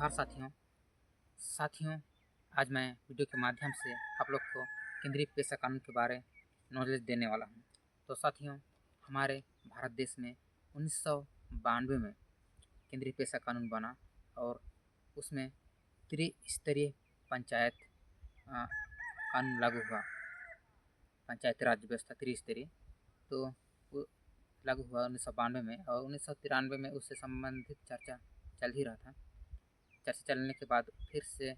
जोहार साथियों। आज मैं वीडियो के माध्यम से आप लोग को केंद्रीय पेशा कानून के बारे नॉलेज देने वाला हूं। तो साथियों, हमारे भारत देश में 1992 में केंद्रीय पेशा कानून बना और उसमें त्रिस्तरीय पंचायत कानून लागू हुआ। पंचायती राज व्यवस्था त्रिस्तरीय तो वो लागू हुआ 1992 में, और 1993 में उससे संबंधित चर्चा चल ही रहा था। चर्चा चलने के बाद फिर से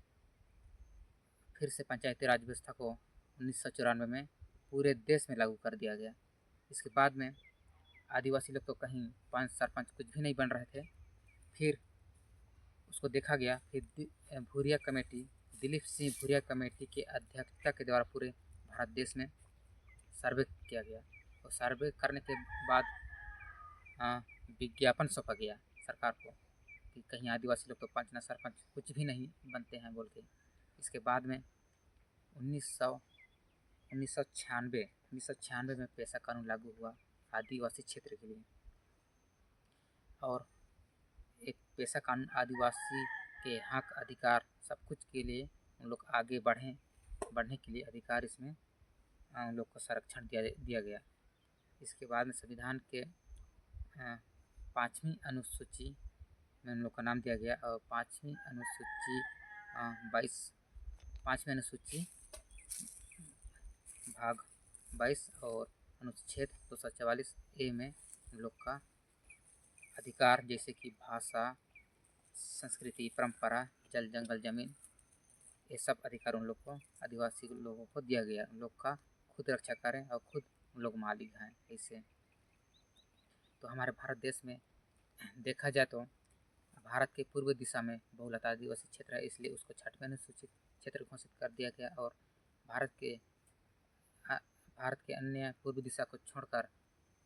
पंचायती राज व्यवस्था को 1994 में पूरे देश में लागू कर दिया गया। इसके बाद में आदिवासी लोग तो कहीं पंच सरपंच कुछ भी नहीं बन रहे थे। फिर उसको देखा गया, फिर भूरिया कमेटी, दिलीप सिंह भूरिया कमेटी की अध्यक्षता के द्वारा पूरे भारत देश में सर्वे किया गया, और सर्वे करने के बाद विज्ञापन सौंपा गया सरकार को कि कहीं आदिवासी लोग तो पंच न सरपंच कुछ भी नहीं बनते हैं बोल के। इसके बाद में 1996 में पेशा कानून लागू हुआ आदिवासी क्षेत्र के लिए, और एक पेशा कानून आदिवासी के हक अधिकार सब कुछ के लिए उन लोग आगे बढ़ने के लिए अधिकार इसमें उन लोग को संरक्षण दिया गया। इसके बाद में संविधान के 5वीं अनुसूची में उन लोग का नाम दिया गया, और 5वीं अनुसूची भाग 22 और अनुच्छेद 244A में उन लोग का अधिकार, जैसे कि भाषा, संस्कृति, परंपरा, जल जंगल जमीन, ये सब अधिकार उन लोग को, आदिवासी लोगों को दिया गया। उन लोग का खुद रक्षा करें और खुद उन लोग मालिक हैं। ऐसे तो हमारे भारत देश में देखा जाए तो भारत के पूर्व दिशा में बहुलता आदिवासी क्षेत्र है, इसलिए उसको 6वें अनुसूचित क्षेत्र घोषित कर दिया गया। और भारत के अन्य पूर्व दिशा को छोड़कर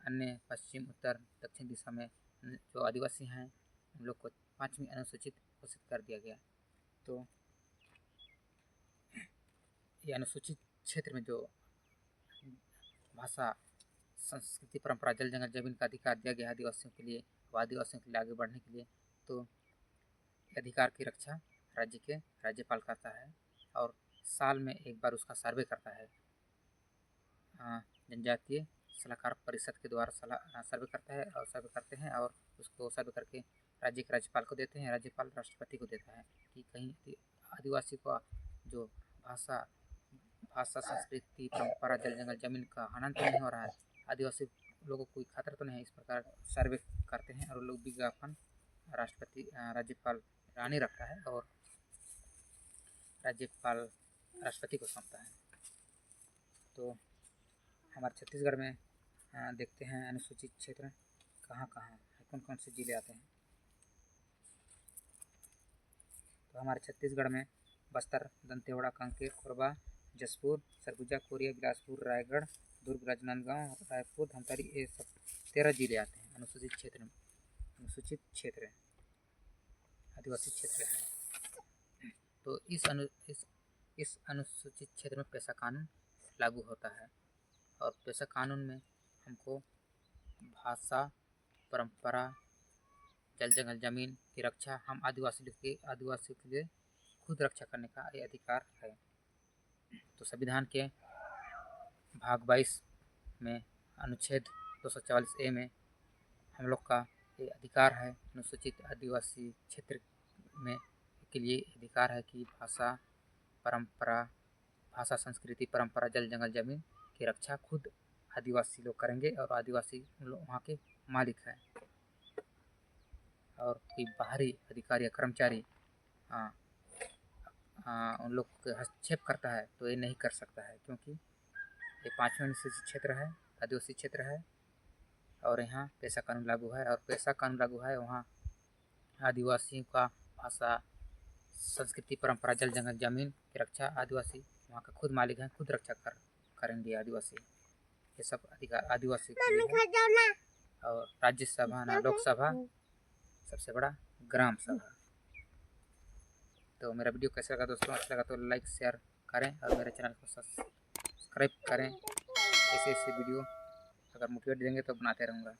अन्य पश्चिम, उत्तर, दक्षिण दिशा में जो आदिवासी हैं उन लोग को 5वीं अनुसूचित घोषित कर दिया गया। तो ये अनुसूचित क्षेत्र में जो भाषा, संस्कृति, परंपरा, जल जंगल जमीन का अधिकार दिया गया आदिवासियों के लिए, वो आदिवासियों के लिए आगे बढ़ने के लिए, तो अधिकार की रक्षा राज्य के राज्यपाल करता है, और साल में एक बार उसका सर्वे करता है। जनजातीय सलाहकार परिषद के द्वारा सर्वे करता है, और सर्वे करते हैं, और उसको सर्वे करके राज्य के राज्यपाल को देते हैं। राज्यपाल राष्ट्रपति को देता है कि कहीं आदिवासी को जो भाषा, संस्कृति, परंपरा, जल जंगल जमीन का हनन तो नहीं हो रहा है, आदिवासी लोगों को कोई खतरा तो नहीं है। इस प्रकार सर्वे करते हैं, और लोग विज्ञापन राज्यपाल रानी रखता है, और राज्यपाल राष्ट्रपति को सौंपता है। तो हमारे छत्तीसगढ़ में देखते हैं अनुसूचित क्षेत्र कहाँ है, कौन कौन से जिले आते हैं। तो हमारे छत्तीसगढ़ में बस्तर, दंतेवाड़ा, कांकेर, कोरबा, जशपुर, सरगुजा, कोरिया, बिलासपुर, रायगढ़, दुर्ग, राजनांदगांव, रायपुर, धमतरी, ये सब 13 जिले आते हैं अनुसूचित क्षेत्र में। अनुसूचित क्षेत्र आदिवासी क्षेत्र है। तो इस अनुसूचित क्षेत्र में पेशा कानून लागू होता है, और पेशा कानून में हमको भाषा, परंपरा, जल जंगल जमीन की रक्षा हम आदिवासियों के लिए खुद रक्षा करने का ये अधिकार है। तो संविधान के भाग 22 में अनुच्छेद 244A में हम लोग का ये अधिकार है, अनुसूचित आदिवासी क्षेत्र में के लिए अधिकार है कि भाषा, संस्कृति, परंपरा, जल जंगल जमीन की रक्षा खुद आदिवासी लोग करेंगे, और आदिवासी लोग वहाँ के मालिक हैं। और कोई बाहरी अधिकारी या कर्मचारी उन लोग के हस्तक्षेप करता है तो ये नहीं कर सकता है, क्योंकि ये 5वां अनुसूचित क्षेत्र है, आदिवासी क्षेत्र है, और यहाँ पेशा कानून लागू है। और पेशा कानून लागू है वहाँ आदिवासियों का भाषा, संस्कृति, परंपरा, जल जंगल जमीन की रक्षा आदिवासी वहाँ का खुद मालिक हैं, खुद रक्षा करेंगे आदिवासी। ये सब अधिकार आदिवासी के लिए है। और राज्यसभा ना लोकसभा सबसे बड़ा ग्राम सभा। तो मेरा वीडियो कैसा लगा दोस्तों? अच्छा लगा तो लाइक शेयर करें, और मेरे चैनल को सब्सक्राइब करें। ऐसे वीडियो अगर मोटिवेट देंगे तो बनाते रहूँगा।